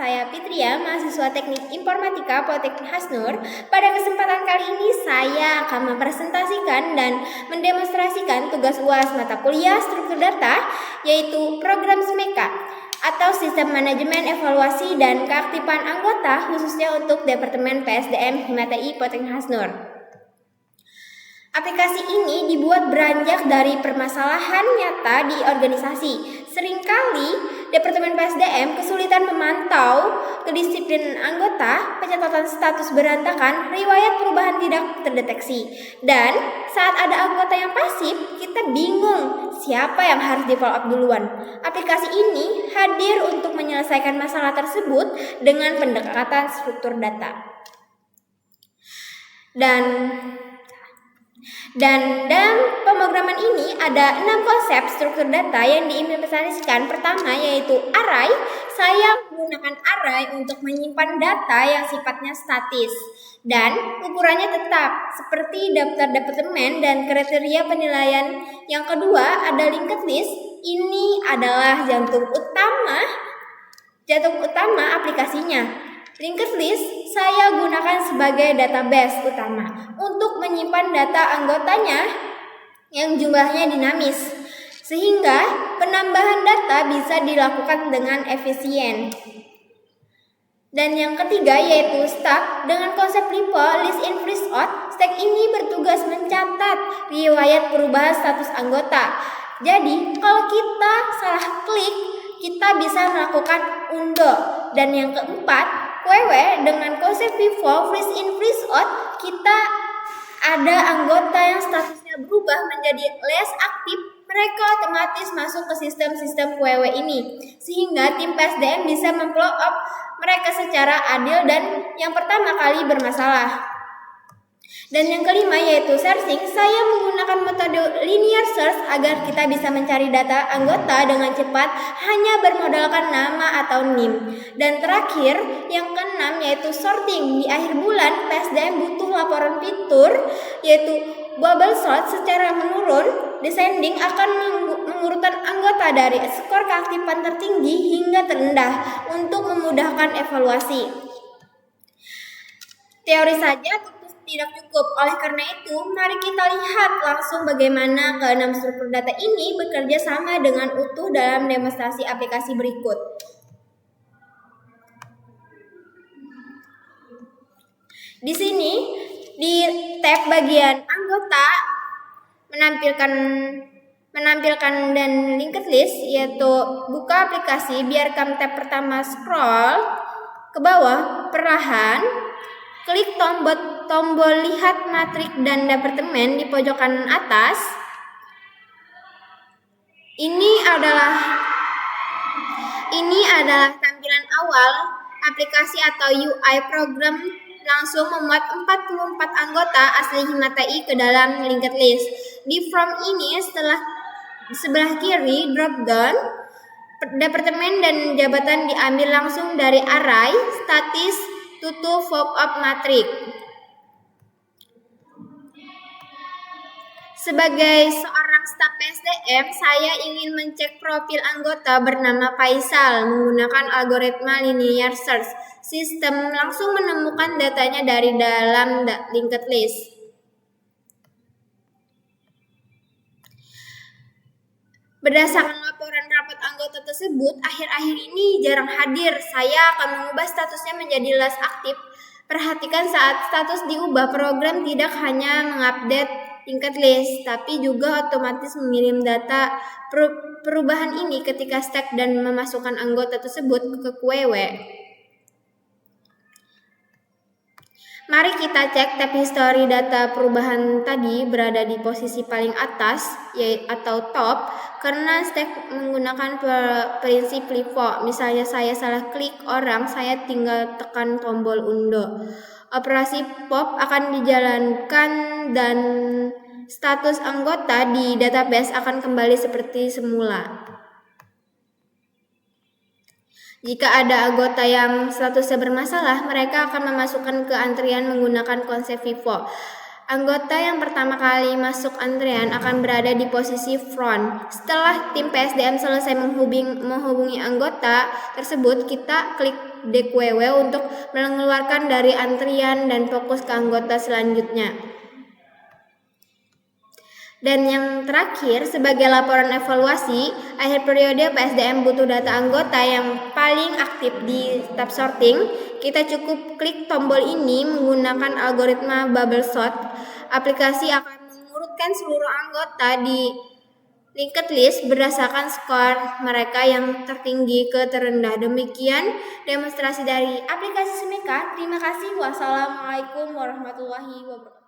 saya Fitria, mahasiswa Teknik Informatika Politeknik Hasnur. Pada kesempatan kali ini saya akan mempresentasikan dan mendemonstrasikan tugas UAS mata kuliah struktur data, yaitu program SMEKA atau Sistem Manajemen Evaluasi dan Keaktifan Anggota, khususnya untuk Departemen PSDM Himatai Politeknik Hasnur. Aplikasi ini dibuat beranjak dari permasalahan nyata di organisasi. Seringkali Departemen PSDM kesulitan memantau kedisiplinan anggota, pencatatan status berantakan, riwayat perubahan tidak terdeteksi. Dan saat ada anggota yang pasif, kita bingung siapa yang harus di-follow up duluan. Aplikasi ini hadir untuk menyelesaikan masalah tersebut dengan pendekatan struktur data. Dan dalam pemrograman ini ada 6 konsep struktur data yang diimplementasikan. Pertama yaitu array. Saya menggunakan array untuk menyimpan data yang sifatnya statis dan ukurannya tetap seperti daftar departemen dan kriteria penilaian. Yang kedua ada linked list. Ini adalah jantung utama aplikasinya. Linked list saya gunakan sebagai database utama untuk menyimpan data anggotanya yang jumlahnya dinamis, sehingga penambahan data bisa dilakukan dengan efisien. Dan yang ketiga yaitu stack dengan konsep LIFO, list in list out. Stack ini bertugas mencatat riwayat perubahan status anggota. Jadi kalau kita salah klik, kita bisa melakukan undo. Dan yang keempat, dengan konsep FIFO, freeze in freeze out, kita ada anggota yang statusnya berubah menjadi less aktif, mereka otomatis masuk ke sistem ini, sehingga tim PSDM bisa memfollow up mereka secara adil dan yang pertama kali bermasalah. Dan yang kelima yaitu searching. Saya menggunakan metode linear search agar kita bisa mencari data anggota dengan cepat hanya bermodalkan nama atau NIM. Dan terakhir yang keenam yaitu sorting. Di akhir bulan PSDM butuh laporan fitur yaitu bubble sort secara menurun. Descending akan mengurutkan anggota dari skor keaktifan tertinggi hingga terendah untuk memudahkan evaluasi. Teori saja tidak cukup. Oleh karena itu, mari kita lihat langsung bagaimana keenam struktur data ini bekerja sama dengan utuh dalam demonstrasi aplikasi berikut. Di sini, di tab bagian anggota menampilkan dan linked list, yaitu buka aplikasi, biarkan tab pertama scroll ke bawah perlahan, klik tombol lihat matrik dan departemen di pojokan atas. Ini adalah tampilan awal aplikasi atau UI program langsung memuat 44 anggota asli Himatai ke dalam linked list. Di form ini sebelah kiri drop down departemen dan jabatan diambil langsung dari array statis tutup pop-up matrik. Sebagai seorang staf PSDM, saya ingin mencek profil anggota bernama Faisal menggunakan algoritma linear search. Sistem langsung menemukan datanya dari dalam linked list. Berdasarkan laporan rapat anggota tersebut, akhir-akhir ini jarang hadir. Saya akan mengubah statusnya menjadi less aktif. Perhatikan saat status diubah, program tidak hanya mengupdate linked list, tapi juga otomatis mengirim data perubahan ini ketika stack dan memasukkan anggota tersebut ke QW. Mari kita cek tab history data perubahan tadi berada di posisi paling atas atau top karena stack menggunakan prinsip LIFO. Misalnya saya salah klik orang, saya tinggal tekan tombol undo. Operasi pop akan dijalankan dan status anggota di database akan kembali seperti semula. Jika ada anggota yang statusnya bermasalah, mereka akan memasukkan ke antrian menggunakan konsep FIFO. Anggota yang pertama kali masuk antrian akan berada di posisi front. Setelah tim PSDM selesai menghubungi anggota tersebut, kita klik DQW untuk mengeluarkan dari antrian dan fokus ke anggota selanjutnya. Dan yang terakhir, sebagai laporan evaluasi, akhir periode PSDM butuh data anggota yang paling aktif di tab sorting. Kita cukup klik tombol ini menggunakan algoritma bubble sort. Aplikasi akan mengurutkan seluruh anggota di linked list berdasarkan skor mereka yang tertinggi ke terendah. Demikian demonstrasi dari aplikasi Semeka. Terima kasih. Wassalamualaikum warahmatullahi wabarakatuh.